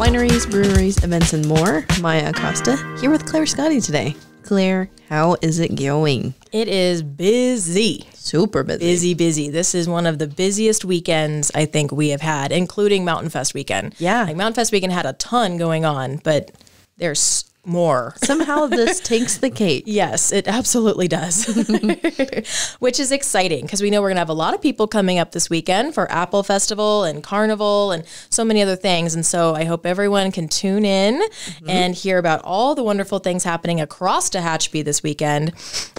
wineries, breweries, events, and more. Maya Acosta here with Claire Scotty today. Claire, how is it going? It is busy. Super busy. Busy. This is one of the busiest weekends I think we have had, including Mountain Fest weekend. Yeah. Like Mountain Fest weekend had a ton going on, but there's more. Somehow this takes the cake. Yes, it absolutely does. Which is exciting because we know we're going to have a lot of people coming up this weekend for Apple Festival and Carnival and so many other things. And so I hope everyone can tune in and hear about all the wonderful things happening across Tehachapi this weekend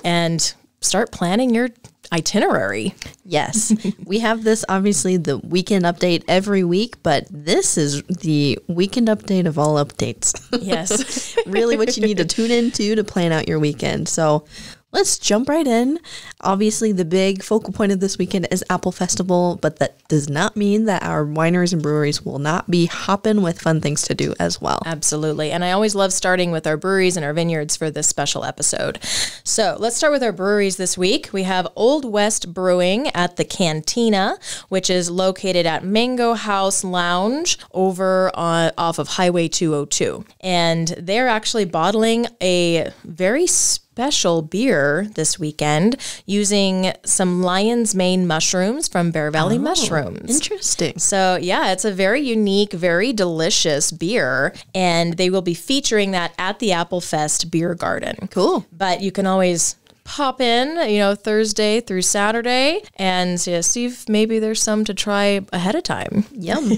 and start planning your itinerary. Yes. We have this, obviously, the weekend update every week, but this is the weekend update of all updates. Yes. Really what you need to tune into to plan out your weekend. So let's jump right in. Obviously, the big focal point of this weekend is Apple Festival, but that does not mean that our wineries and breweries will not be hopping with fun things to do as well. Absolutely. And I always love starting with our breweries and our vineyards for this special episode. So let's start with our breweries this week. We have Old West Brewing at the Cantina, which is located at Mango House Lounge over off of Highway 202. And they're actually bottling a very special beer this weekend using some lion's mane mushrooms from Bear Valley Mushrooms. Interesting. So yeah, it's a very unique, very delicious beer, and they will be featuring that at the Apple Fest Beer Garden. Cool. But you can always pop in, Thursday through Saturday and see if maybe there's some to try ahead of time. Yum.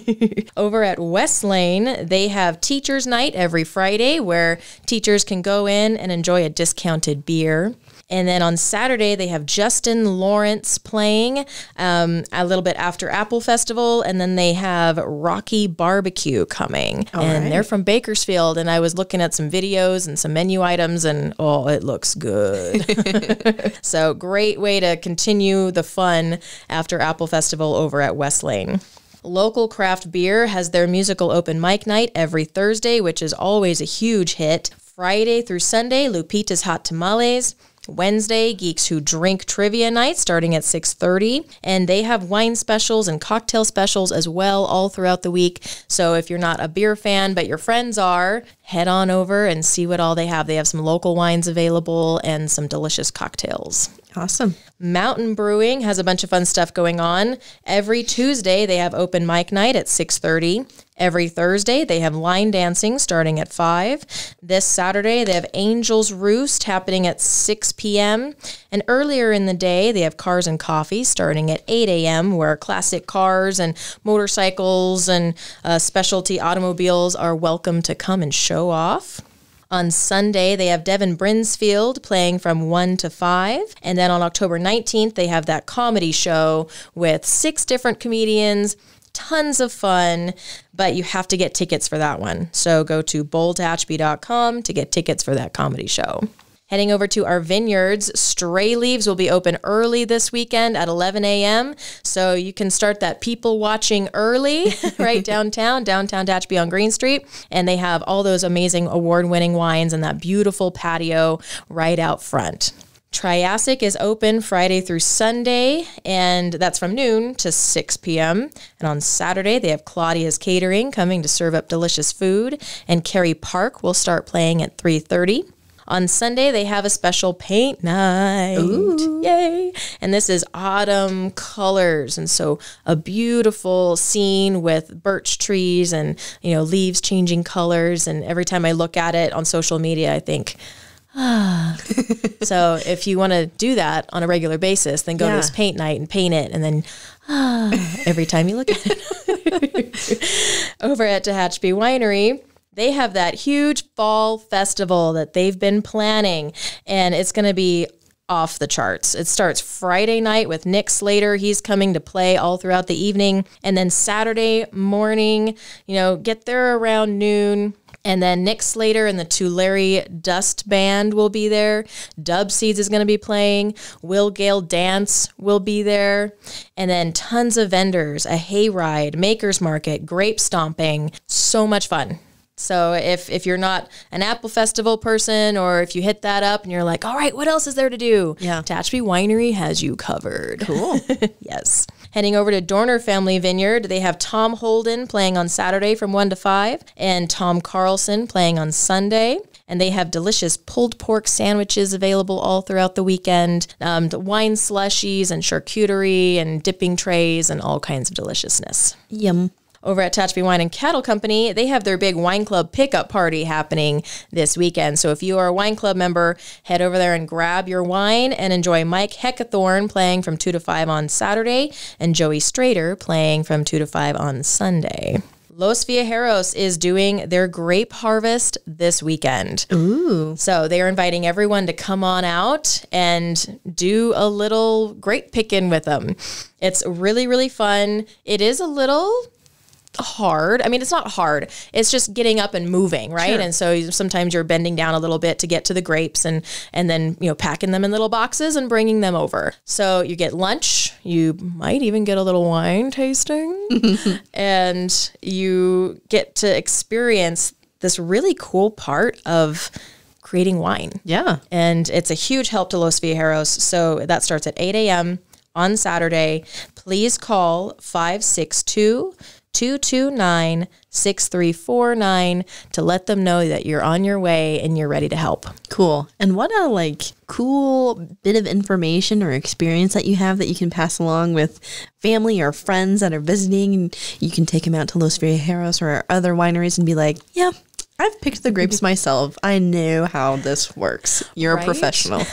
Over at West Lane, they have Teachers Night every Friday where teachers can go in and enjoy a discounted beer. And then on Saturday, they have Justin Lawrence playing a little bit after Apple Festival. And then they have Rocky Barbecue coming. They're from Bakersfield. And I was looking at some videos and some menu items and, it looks good. So great way to continue the fun after Apple Festival over at West Lane. Local Craft Beer has their musical open mic night every Thursday, which is always a huge hit. Friday through Sunday, Lupita's Hot Tamales. Wednesday, Geeks Who Drink Trivia Night starting at 6:30. And they have wine specials and cocktail specials as well all throughout the week. So if you're not a beer fan, but your friends are, head on over and see what all they have. They have some local wines available and some delicious cocktails. Awesome. Mountain Brewing has a bunch of fun stuff going on. Every Tuesday, they have open mic night at 6:30. Every Thursday, they have line dancing starting at 5. This Saturday, they have Angels Roost happening at 6 p.m. And earlier in the day, they have Cars and Coffee starting at 8 a.m., where classic cars and motorcycles and specialty automobiles are welcome to come and show off. On Sunday, they have Devin Brinsfield playing from 1 to 5. And then on October 19th, they have that comedy show with 6 different comedians. Tons of fun, but you have to get tickets for that one. So go to boldtehachapi.com to get tickets for that comedy show. Heading over to our vineyards, Stray Leaves will be open early this weekend at 11 a.m. So you can start that people watching early right downtown Tehachapi on Green Street. And they have all those amazing award-winning wines and that beautiful patio right out front. Triassic is open Friday through Sunday, and that's from noon to 6 p.m. And on Saturday, they have Claudia's Catering coming to serve up delicious food, and Kerry Park will start playing at 3:30. On Sunday, they have a special paint night. Ooh. Yay! And this is autumn colors, and so a beautiful scene with birch trees and, leaves changing colors. And every time I look at it on social media, I think, So if you want to do that on a regular basis, then go to this paint night and paint it. And then every time you look at it. Over at Tehachapi Winery, they have that huge fall festival that they've been planning, and it's going to be off the charts. It starts Friday night with Nick Slater. He's coming to play all throughout the evening. And then Saturday morning, get there around noon. And then Nick Slater and the Tulare Dust Band will be there. Dub Seeds is going to be playing. Will Gale Dance will be there. And then tons of vendors, a hayride, maker's market, grape stomping. So much fun. So if you're not an Apple Festival person, or if you hit that up and you're like, all right, what else is there to do? Yeah. Tehachapi Winery has you covered. Cool. Yes. Heading over to Dorner Family Vineyard, they have Tom Holden playing on Saturday from 1 to 5 and Tom Carlson playing on Sunday. And they have delicious pulled pork sandwiches available all throughout the weekend, the wine slushies and charcuterie and dipping trays and all kinds of deliciousness. Yum. Over at Tehachapi Wine and Cattle Company, they have their big wine club pickup party happening this weekend. So if you are a wine club member, head over there and grab your wine and enjoy Mike Heckathorn playing from 2 to 5 on Saturday and Joey Strader playing from 2 to 5 on Sunday. Los Viajeros is doing their grape harvest this weekend. Ooh. So they are inviting everyone to come on out and do a little grape picking with them. It's really, really fun. It is a little hard. I mean, it's not hard. It's just getting up and moving, right? Sure. And so sometimes you're bending down a little bit to get to the grapes and then, packing them in little boxes and bringing them over. So you get lunch. You might even get a little wine tasting and you get to experience this really cool part of creating wine. Yeah. And it's a huge help to Los Viajeros. So that starts at 8 a.m. on Saturday. Please call 562-229-6349 to let them know that you're on your way and you're ready to help. Cool. And what a cool bit of information or experience that you have that you can pass along with family or friends that are visiting. And you can take them out to Los Viajeros or other wineries and be like, yeah, I've picked the grapes myself. I know how this works. You're a professional.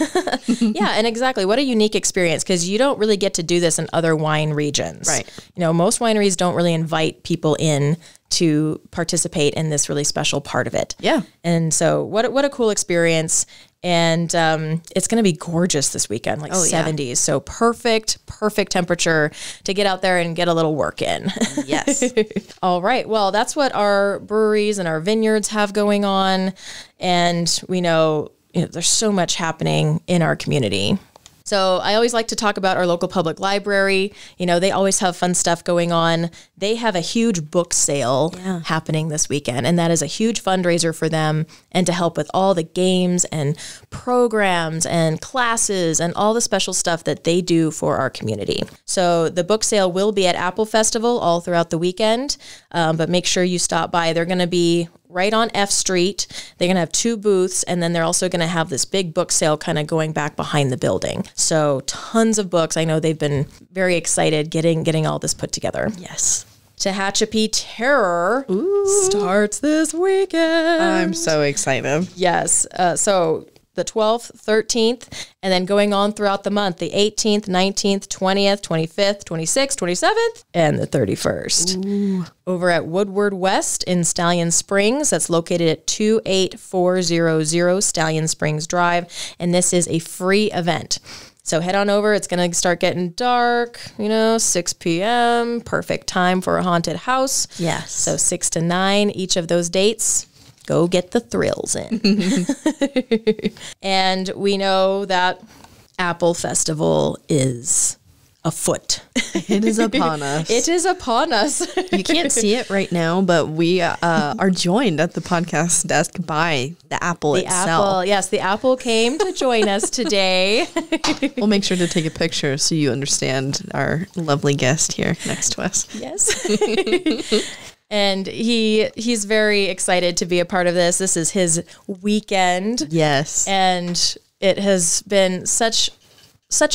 Yeah, and exactly. What a unique experience, because you don't really get to do this in other wine regions. Right. Most wineries don't really invite people in to participate in this really special part of it. Yeah. And so what a cool experience. And it's going to be gorgeous this weekend, 70s. Yeah. So perfect temperature to get out there and get a little work in. Yes. All right. Well, that's what our breweries and our vineyards have going on. And we know, there's so much happening in our community. So I always like to talk about our local public library. They always have fun stuff going on. They have a huge book sale happening this weekend, and that is a huge fundraiser for them and to help with all the games and programs and classes and all the special stuff that they do for our community. So the book sale will be at Apple Festival all throughout the weekend, but make sure you stop by. They're going to be right on F Street. They're going to have 2 booths, and then they're also going to have this big book sale kind of going back behind the building. So tons of books. I know they've been very excited getting all this put together. Yes. Tehachapi Terror starts this weekend. I'm so excited. Yes. So the 12th, 13th, and then going on throughout the month, the 18th, 19th, 20th, 25th, 26th, 27th, and the 31st. Ooh. Over at Woodward West in Stallion Springs. That's located at 28400 Stallion Springs Drive, and this is a free event. So head on over. It's going to start getting dark, 6 p.m. Perfect time for a haunted house. Yes. So 6 to 9, each of those dates. Go get the thrills in. And we know that Apple Festival is afoot. It is upon us. It is upon us. You can't see it right now, but we are joined at the podcast desk by the Apple itself. Yes, the Apple came to join us today. We'll make sure to take a picture so you understand our lovely guest here next to us. Yes. And he's very excited to be a part of this. This is his weekend. Yes. And it has been such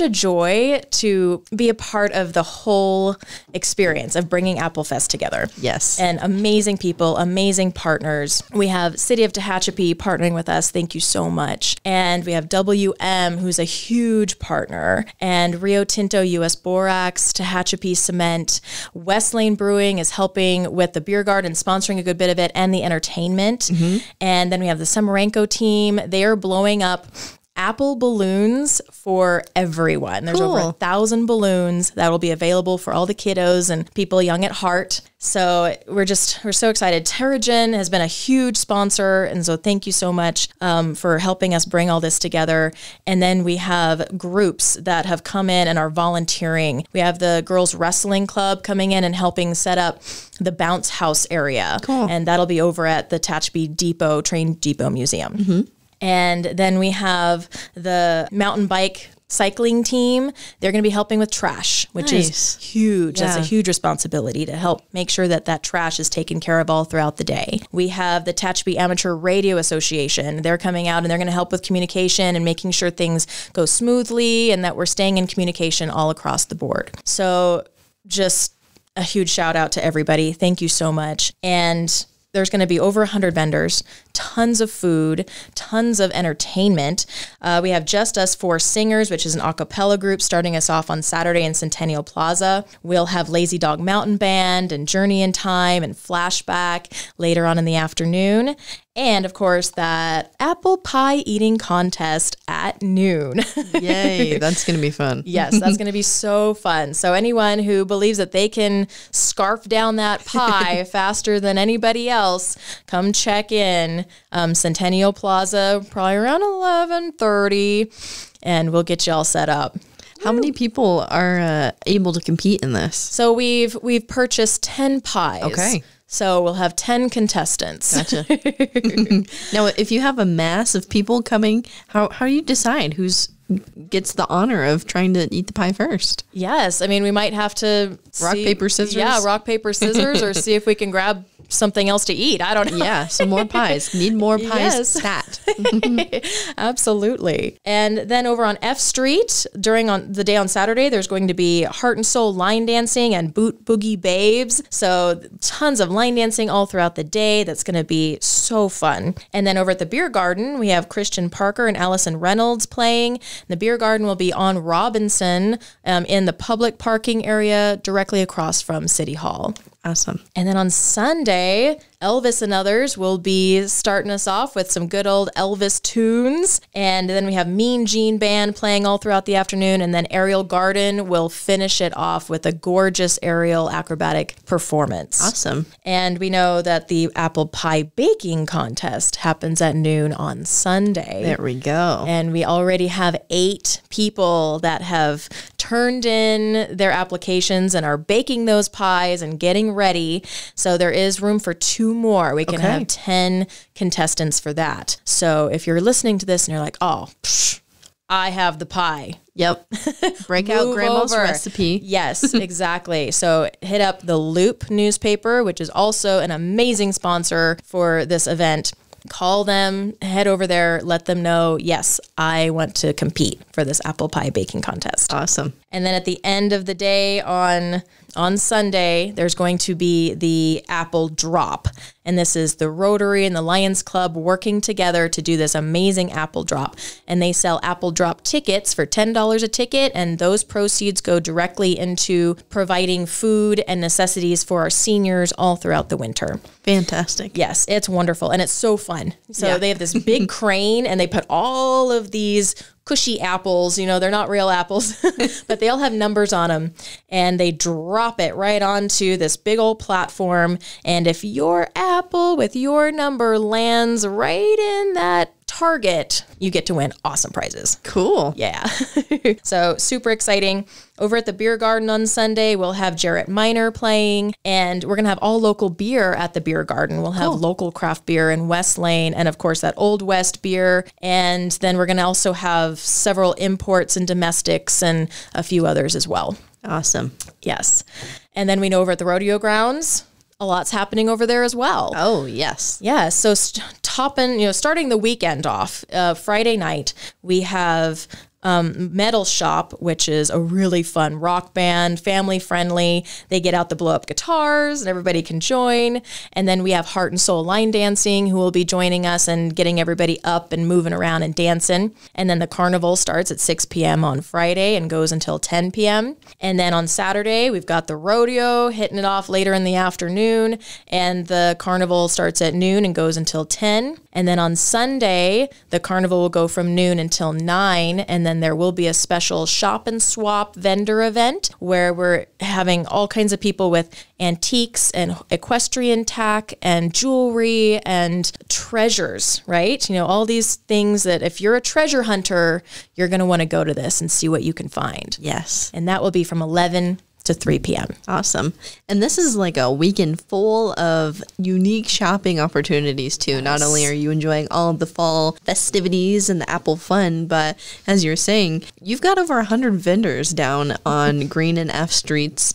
a joy to be a part of the whole experience of bringing Applefest together. Yes. And amazing people, amazing partners. We have City of Tehachapi partnering with us. Thank you so much. And we have WM, who's a huge partner, and Rio Tinto US Borax, Tehachapi Cement. West Lane Brewing is helping with the beer garden, sponsoring a good bit of it, and the entertainment. Mm-hmm. And then we have the Samarenko team. They are blowing up Apple balloons for everyone. There's over 1,000 balloons that will be available for all the kiddos and people young at heart. So we're so excited. Terrigen has been a huge sponsor. And so thank you so much for helping us bring all this together. And then we have groups that have come in and are volunteering. We have the Girls Wrestling Club coming in and helping set up the bounce house area. Cool. And that'll be over at the Tehachapi Train Depot Museum. Mm-hmm. And then we have the mountain bike cycling team. They're going to be helping with trash, which is huge. That's a huge responsibility to help make sure that that trash is taken care of all throughout the day. We have the Tehachapi Amateur Radio Association. They're coming out and they're going to help with communication and making sure things go smoothly and that we're staying in communication all across the board. So just a huge shout out to everybody. Thank you so much. And there's going to be over 100 vendors, tons of food, tons of entertainment. We have Just Us Four Singers, which is an a cappella group starting us off on Saturday in Centennial Plaza. We'll have Lazy Dog Mountain Band and Journey in Time and Flashback later on in the afternoon. And of course, that apple pie eating contest at noon. Yay, that's going to be fun. Yes, that's going to be so fun. So anyone who believes that they can scarf down that pie faster than anybody else, come check in Centennial Plaza, probably around 11:30, and we'll get you all set up. How many people are able to compete in this? So we've purchased 10 pies. Okay. So we'll have 10 contestants. Gotcha. Now, if you have a mass of people coming, how do you decide who's gets the honor of trying to eat the pie first? Yes. I mean, we might have to rock, paper, scissors. Yeah, rock, paper, scissors, or see if we can grab something else to eat. I don't know. Yeah, some more pies. Need more pies stat. Absolutely. And then over on F Street, on the day on Saturday, there's going to be Heart and Soul line dancing and Boot Boogie Babes. So tons of line dancing all throughout the day. That's going to be so fun. And then over at the Beer Garden, we have Christian Parker and Allison Reynolds playing. The Beer Garden will be on Robinson in the public parking area directly across from City Hall. Awesome. And then on Sunday, Elvis and Others will be starting us off with some good old Elvis tunes. And then we have Mean Gene Band playing all throughout the afternoon. And then Aerial Garden will finish it off with a gorgeous aerial acrobatic performance. Awesome. And we know that the apple pie baking contest happens at noon on Sunday. There we go. And we already have 8 people that have turned in their applications and are baking those pies and getting ready. So there is room for 2 more. We can have 10 contestants for that. So if you're listening to this and you're like, oh, I have the pie. Yep. Break out grandma's recipe. Yes, exactly. So hit up the Loop newspaper, which is also an amazing sponsor for this event. Call them, head over there, let them know, yes, I want to compete for this apple pie baking contest. Awesome. And then at the end of the day on Sunday, there's going to be the apple drop. And this is the Rotary and the Lions Club working together to do this amazing apple drop. And they sell apple drop tickets for $10 a ticket. And those proceeds go directly into providing food and necessities for our seniors all throughout the winter. Fantastic. Yes, it's wonderful. And it's so fun. So they have this big crane and they put all of these cushy apples, they're not real apples, but they all have numbers on them, and they drop it right onto this big old platform. And if your apple with your number lands right in that target, you get to win awesome prizes. Cool. Yeah. So super exciting. Over at the Beer Garden on Sunday, we'll have Jarrett Miner playing, and we're going to have all local beer at the Beer Garden. We'll have local craft beer in West Lane, and of course that Old West beer. And then we're going to also have several imports and domestics and a few others as well. Awesome. Yes. And then we know over at the rodeo grounds, a lot's happening over there as well. Oh, yes. Yeah. So starting the weekend off, Friday night, we have Metal Shop, which is a really fun rock band, family friendly. They get out the blow up guitars and everybody can join. And then we have Heart and Soul line dancing, who will be joining us and getting everybody up and moving around and dancing. And then the carnival starts at 6 p.m. on Friday and goes until 10 p.m. And then on Saturday, we've got the rodeo hitting it off later in the afternoon. And the carnival starts at noon and goes until 10. And then on Sunday, the carnival will go from noon until 9. And then there will be a special shop and swap vendor event where we're having all kinds of people with antiques and equestrian tack and jewelry and treasures, right? All these things that if you're a treasure hunter, you're going to want to go to this and see what you can find. Yes. And that will be from 11 to 3 p.m. Awesome. And this is like a weekend full of unique shopping opportunities too. Yes. Not only are you enjoying all of the fall festivities and the Apple fun, but as you're saying, you've got over 100 vendors down on Green and F streets.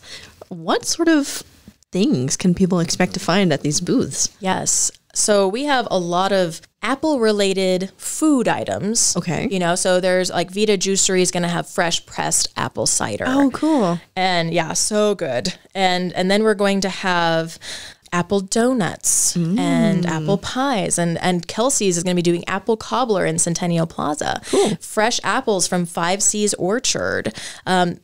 What sort of things can people expect to find at these booths? Yes. So we have a lot of apple-related food items. Okay. You know, so there's like Vita Juicery is going to have fresh pressed apple cider. Oh, cool. And yeah, so good. And then we're going to have apple donuts and apple pies. And Kelsey's is going to be doing apple cobbler in Centennial Plaza. Cool. Fresh apples from 5 C's Orchard.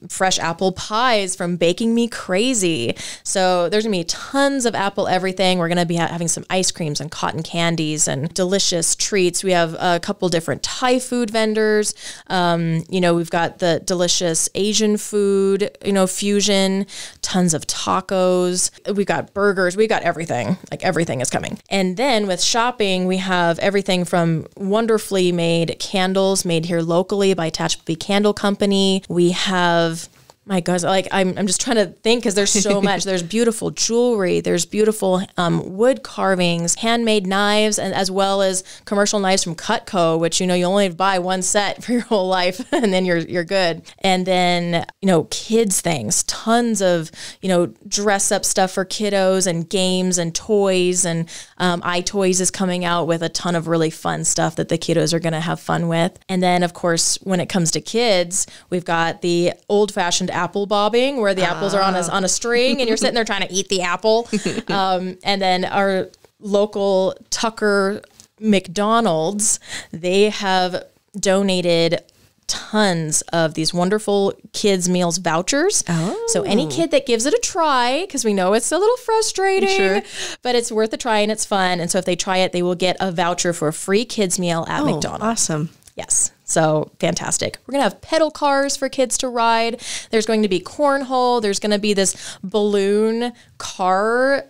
Fresh apple pies from Baking Me Crazy. So there's going to be tons of apple everything. We're going to be having some ice creams and cotton candies and delicious treats. We have a couple different Thai food vendors. You know, we've got the delicious Asian food, you know, fusion, tons of tacos. We've got burgers. We got everything. Like everything is coming. And then with shopping, we have everything from wonderfully made candles made here locally by Tehachapi Candle Company. We have, my gosh, like I'm just trying to think because there's so much. There's beautiful jewelry. There's beautiful wood carvings, handmade knives, and as well as commercial knives from Cutco, which, you know, you only buy one set for your whole life and then you're good. And then, you know, kids things, tons of, you know, dress up stuff for kiddos and games and toys. And iToys is coming out with a ton of really fun stuff that the kiddos are going to have fun with. And then, of course, when it comes to kids, we've got the old-fashioned apple bobbing where the apples are on a string and you're sitting there trying to eat the apple. And then our local Tucker McDonald's, they have donated tons of these wonderful kids meals vouchers. Oh. So any kid that gives it a try, because we know it's a little frustrating, sure, but it's worth a try and it's fun. And so if they try it, they will get a voucher for a free kids meal at McDonald's. Awesome. Yes. So fantastic. We're going to have pedal cars for kids to ride. There's going to be cornhole. There's going to be this balloon car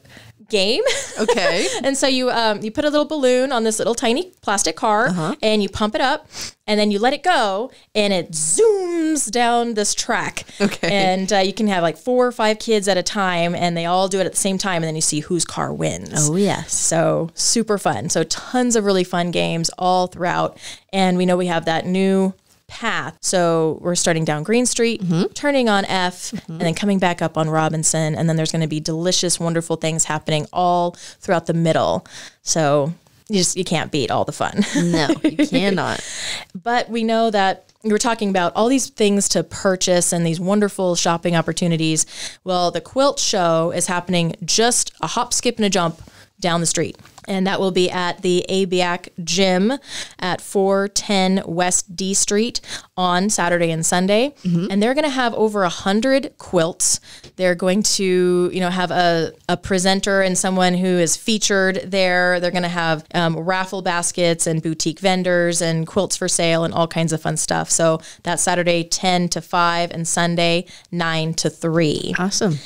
game. Okay. And so you put a little balloon on this little tiny plastic car and you pump it up and then you let it go and it zooms down this track. Okay. And you can have like 4 or 5 kids at a time and they all do it at the same time and then you see whose car wins. Oh, yes. So super fun. So tons of really fun games all throughout. And we know we have that new path. So we're starting down Green Street, turning on F, and then coming back up on Robinson. And then there's going to be delicious, wonderful things happening all throughout the middle. So you can't beat all the fun. No, you cannot. But we know that we were talking about all these things to purchase and these wonderful shopping opportunities. Well, the quilt show is happening just a hop, skip, and a jump down the street. And that will be at the ABAC Gym at 410 West D Street on Saturday and Sunday. And they're going to have over 100 quilts. They're going to, you know, have a presenter and someone who is featured there. They're going to have raffle baskets and boutique vendors and quilts for sale and all kinds of fun stuff. So that's Saturday 10 to 5 and Sunday 9 to 3. Awesome.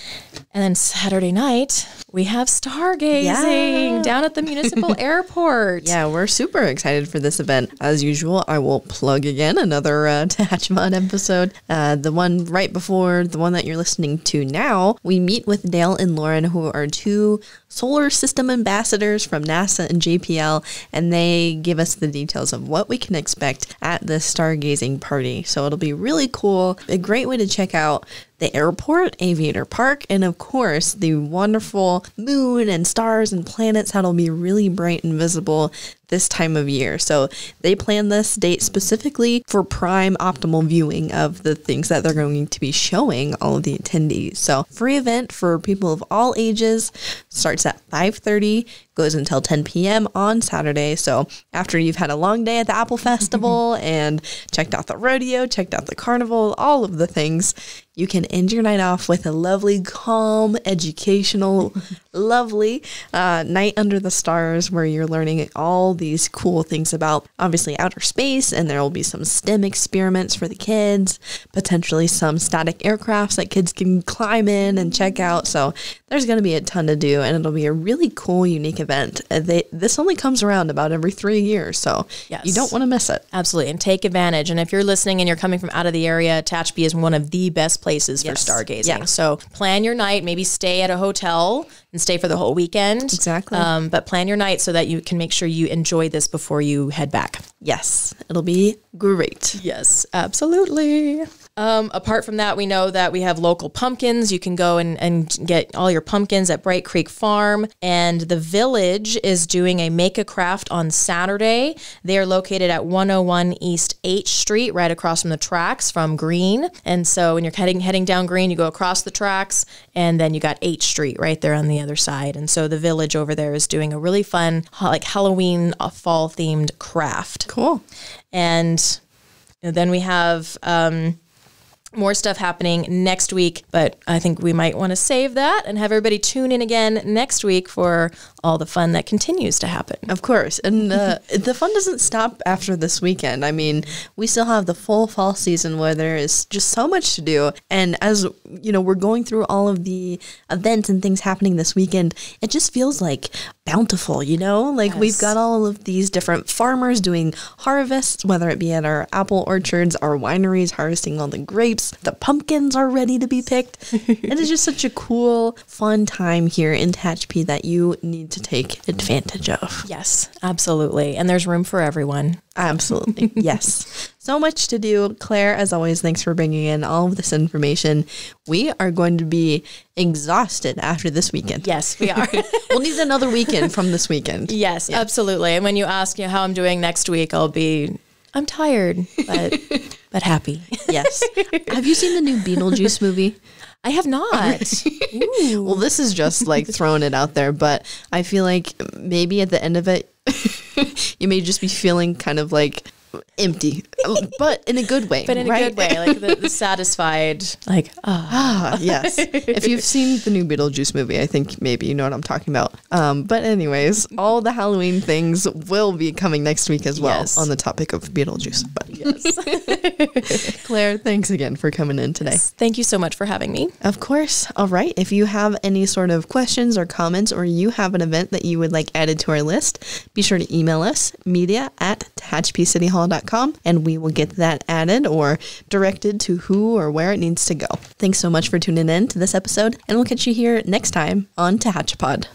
And then Saturday night, we have stargazing down at the municipal airport. Yeah, we're super excited for this event. As usual, I will plug again another Tehachapi episode. The one right before the one that you're listening to now, we meet with Dale and Lauren, who are 2 solar system ambassadors from NASA and JPL, and they give us the details of what we can expect at this stargazing party. So it'll be really cool. A great way to check out the airport, Aviator Park, and of course the wonderful moon and stars and planets that'll be really bright and visible this time of year. So they plan this date specifically for prime optimal viewing of the things that they're going to be showing all of the attendees. So free event for people of all ages, starts at 5:30, goes until 10 p.m. on Saturday. So after you've had a long day at the Apple Festival and checked out the rodeo, checked out the carnival, all of the things, you can end your night off with a lovely, calm, educational lovely night under the stars where you're learning all these cool things about obviously outer space, and there will be some STEM experiments for the kids, potentially some static aircrafts that kids can climb in and check out. So there's going to be a ton to do, and it'll be a really cool, unique event. This only comes around about every 3 years, so you don't want to miss it. Absolutely, and take advantage. And if you're listening and you're coming from out of the area, Tehachapi is one of the best places for stargazing. Yeah. So plan your night, maybe stay at a hotel and stay for the whole weekend. Exactly. But plan your night so that you can make sure you enjoy this before you head back. Yes, it'll be great. Yes, absolutely. Apart from that, we know that we have local pumpkins. You can go and get all your pumpkins at Bright Creek Farm. And the village is doing a Make a Craft on Saturday. They are located at 101 East H Street, right across from the tracks from Green. And so when you're heading down Green, you go across the tracks, and then you got H Street right there on the other side. And so the village over there is doing a really fun, like Halloween fall themed craft. Cool. And then we have more stuff happening next week, but I think we might want to save that and have everybody tune in again next week for all the fun that continues to happen. Of course. And the fun doesn't stop after this weekend. I mean, we still have the full fall season where there is just so much to do. And as you know, we're going through all of the events and things happening this weekend, it just feels like bountiful, you know? Like we've got all of these different farmers doing harvests, whether it be at our apple orchards, our wineries harvesting all the grapes. The pumpkins are ready to be picked. It is just such a cool, fun time here in Tehachapi that you need to take advantage of. Yes, absolutely. And there's room for everyone. Absolutely. Yes. So much to do. Claire, as always, thanks for bringing in all of this information. We are going to be exhausted after this weekend. Yes, we are. We'll need another weekend from this weekend. Yes, absolutely. And when you ask how I'm doing next week, I'm tired, but happy. Yes. Have you seen the new Beetlejuice movie? I have not. Well, this is just like throwing it out there, but I feel like maybe at the end of it, you may just be feeling kind of like empty, but in a good way. But in a good way, like the satisfied, like, yes. If you've seen the new Beetlejuice movie, I think maybe you know what I'm talking about. But anyways, all the Halloween things will be coming next week as well on the topic of Beetlejuice. But yes. Claire, thanks again for coming in today. Yes, thank you so much for having me. Of course. All right. If you have any sort of questions or comments, or you have an event that you would like added to our list, be sure to email us, media@TehachapiCityHall.com, and we will get that added or directed to who or where it needs to go. Thanks so much for tuning in to this episode, and we'll catch you here next time on Tehachapod.